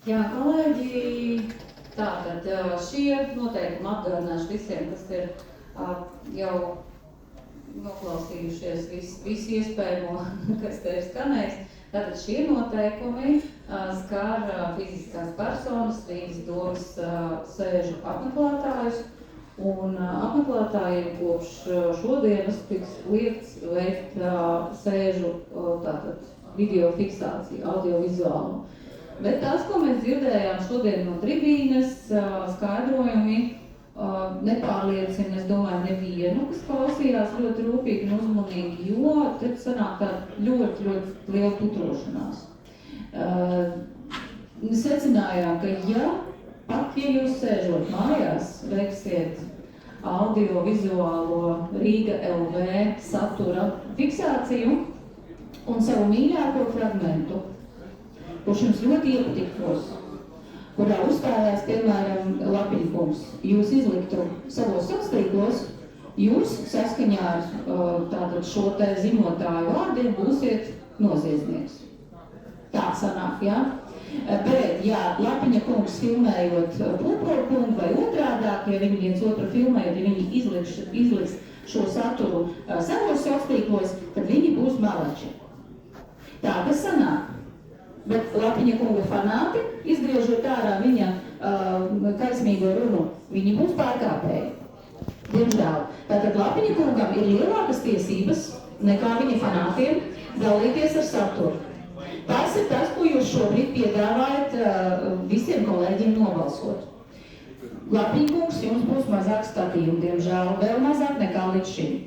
Jā, kolēģi, tātad šie noteikumi atgādināšu visiem, kas ir jau noklausījušies visu iespējamo, kas te ir skanējis. Tātad šie noteikumi skar fiziskās personas, Rīgas domas sēžu apmeklētājus, un apmeklētājiem kopš šodienas tiks liekts veikt sēžu tātad video fiksāciju, audiovizuālu. Bet tas, ko mēs dzirdējām šodien no tribīnes, skaidrojumi nepārliecina, es domāju, nevienu, kas klausījās ļoti rūpīgi un uzmanīgi, jo te sanāk tāda ļoti liela putrošanās. Secinājām, ka pat ja jūs sēžot mājās, veiksiet audio-vizuālo Rīga LV satura fiksāciju un savu mīļāko fragmentu, kurš jums ļoti iepatiktos, kurā uzstājās, piemēram, Lapiņa kungs, jūs izliktu savos sociālos, jūs saskaņā ar tātad šo te zinotāju vārdiem būsiet noziedznieks. Tā sanāk, jā? Bet, ja Lapiņa kungs filmējot Pulporu kungu vai otrādāk, ja viņi viens otru filmējot, ja viņi izliks šo saturu savos sociālos, tad viņi būs malači. Tā tas sanāk. Bet Lapiņa kunga fanāti, izgriežot ārā viņa kaismīgo runu, viņi būs pārkāpēji. Diemžēl. Tātad Lapiņa kungam ir lielākas tiesības nekā viņa fanātiem dalīties ar saturu. Tas ir tas, ko jūs šobrīd piedāvājat visiem kolēģiem nobalsot. Lapiņa kungs, jums būs mazāk skatījumu, diemžēl, vēl mazāk nekā līdz šim.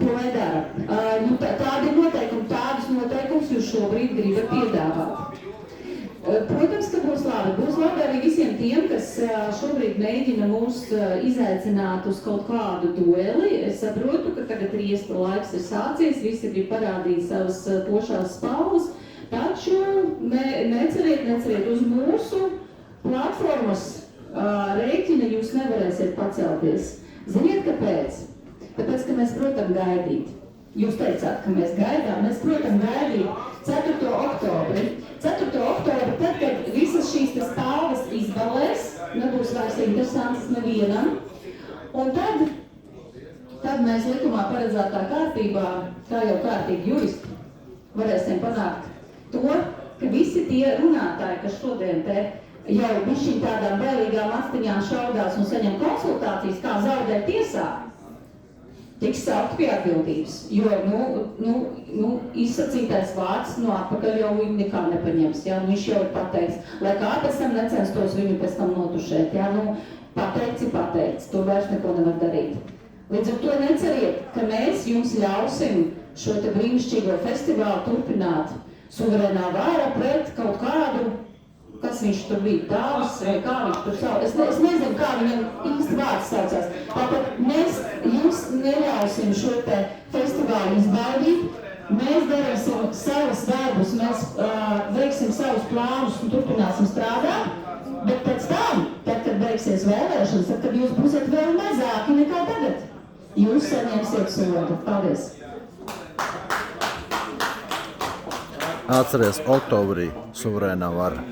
Ko lai dara? Tādi noteikumi, tādus noteikumus jūs šobrīd gribat piedāvāt. Protams, ka būs labi. Būs labi arī visiem tiem, kas šobrīd mēģina mūs izaicināt uz kaut kādu dueli. Es saprotu, ka tagad riesta laiks ir sācies, visi grib parādīt savas pošās spalvas, taču neceriet uz mūsu platformas rēķina, jūs nevarēsiet pacelties. Ziniet, kāpēc? Tāpēc, ka mēs protam gaidīt. Jūs teicāt, ka mēs gaidām, mēs protam gaidīt 4. oktobri. 4. oktobri, tad, kad visas šīs spalvas izbalēs, nebūs vairs interesants nevienam, un tad mēs likumā paredzētā kārtībā, kā jau kārtīgi juristi, varēsim panākt to, ka visi tie runātāji, kas šodien te jau bišķiņ tādām bailīgām astiņām šaudās un saņem konsultācijas, kā zaudēt tiesā, tiks saukt pie atbildības, jo, izsacītais vārds no atpakaļ jau viņu nekā nepaņems, viņš jau ir pateikts, lai kā pēc tam necenstos viņu pēc tam notušēt, pateikts ir pateikts, to vairs neko nevar darīt. Līdz ar to neceriet, ka mēs jums ļausim šo te brīnišķīgo festivālu turpināt suverēnā vāra pret kaut kādu, kas viņš tur bija, dāvs, vai kā viņš tur sauc. Es nezinu, kā viņam īsti vārds saucās. Tātad mēs jums neļausim šo te festivālu izbaudīt, mēs darīsim savus darbus, mēs veiksim savus plānus un turpināsim strādāt, bet pēc tam, tad, kad beigsies vēlēšanas, tad, kad jūs būsiet vēl mazāki nekā tagad, jūs saņemsiet sodu. Paldies! Atceries, oktobrī suverēnā vara.